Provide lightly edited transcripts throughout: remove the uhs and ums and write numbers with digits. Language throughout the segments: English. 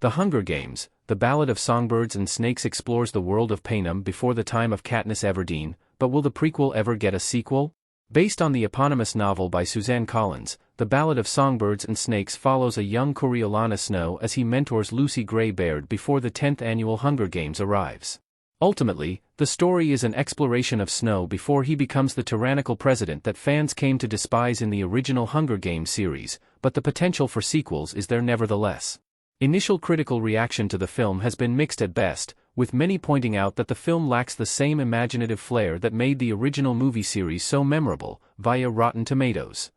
The Hunger Games, The Ballad of Songbirds and Snakes explores the world of Panem before the time of Katniss Everdeen, but will the prequel ever get a sequel? Based on the eponymous novel by Suzanne Collins, The Ballad of Songbirds and Snakes follows a young Coriolanus Snow as he mentors Lucy Gray Baird before the 10th annual Hunger Games arrives. Ultimately, the story is an exploration of Snow before he becomes the tyrannical president that fans came to despise in the original Hunger Games series, but the potential for sequels is there nevertheless. Initial critical reaction to the film has been mixed at best, with many pointing out that the film lacks the same imaginative flair that made the original movie series so memorable, via Rotten Tomatoes.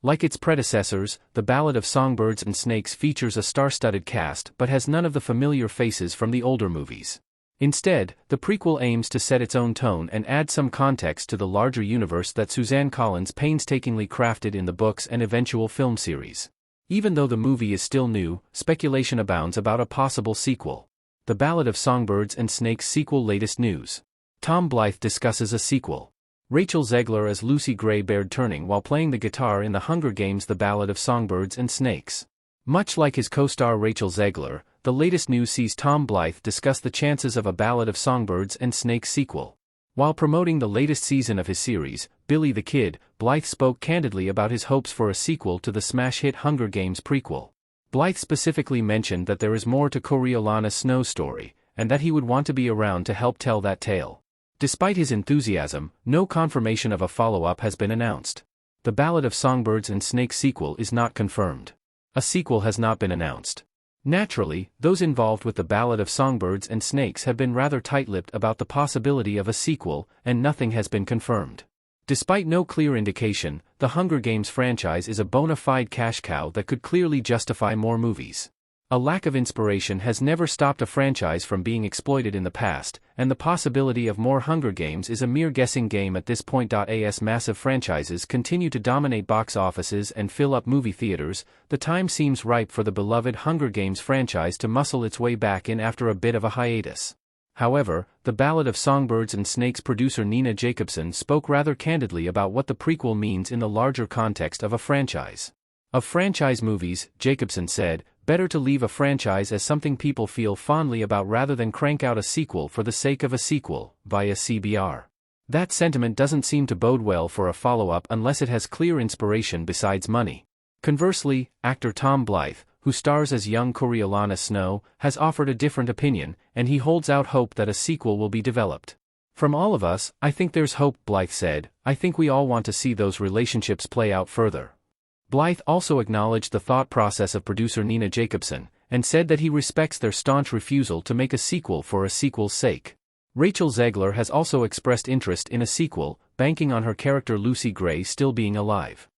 Like its predecessors, The Ballad of Songbirds and Snakes features a star-studded cast but has none of the familiar faces from the older movies. Instead, the prequel aims to set its own tone and add some context to the larger universe that Suzanne Collins painstakingly crafted in the books and eventual film series. Even though the movie is still new, speculation abounds about a possible sequel. The Ballad of Songbirds and Snakes sequel. Latest news. Tom Blythe discusses a sequel. Rachel Zegler as Lucy Gray Baird turning while playing the guitar in The Hunger Games. The Ballad of Songbirds and Snakes. Much like his co-star Rachel Zegler, the latest news sees Tom Blythe discuss the chances of a Ballad of Songbirds and Snakes sequel. While promoting the latest season of his series, Billy the Kid, Blythe spoke candidly about his hopes for a sequel to the smash hit Hunger Games prequel. Blythe specifically mentioned that there is more to Coriolanus Snow's story, and that he would want to be around to help tell that tale. Despite his enthusiasm, no confirmation of a follow-up has been announced. The Ballad of Songbirds and Snakes sequel is not confirmed. A sequel has not been announced. Naturally, those involved with The Ballad of Songbirds and Snakes have been rather tight-lipped about the possibility of a sequel, and nothing has been confirmed. Despite no clear indication, the Hunger Games franchise is a bona fide cash cow that could clearly justify more movies. A lack of inspiration has never stopped a franchise from being exploited in the past, and the possibility of more Hunger Games is a mere guessing game at this point. As massive franchises continue to dominate box offices and fill up movie theaters, the time seems ripe for the beloved Hunger Games franchise to muscle its way back in after a bit of a hiatus. However, The Ballad of Songbirds and Snakes producer Nina Jacobson spoke rather candidly about what the prequel means in the larger context of a franchise. Of franchise movies, Jacobson said, better to leave a franchise as something people feel fondly about rather than crank out a sequel for the sake of a sequel, via CBR. That sentiment doesn't seem to bode well for a follow-up unless it has clear inspiration besides money. Conversely, actor Tom Blythe, who stars as young Coriolanus Snow, has offered a different opinion, and he holds out hope that a sequel will be developed. From all of us, I think there's hope, Blythe said. I think we all want to see those relationships play out further. Blythe also acknowledged the thought process of producer Nina Jacobson, and said that he respects their staunch refusal to make a sequel for a sequel's sake. Rachel Zegler has also expressed interest in a sequel, banking on her character Lucy Gray still being alive.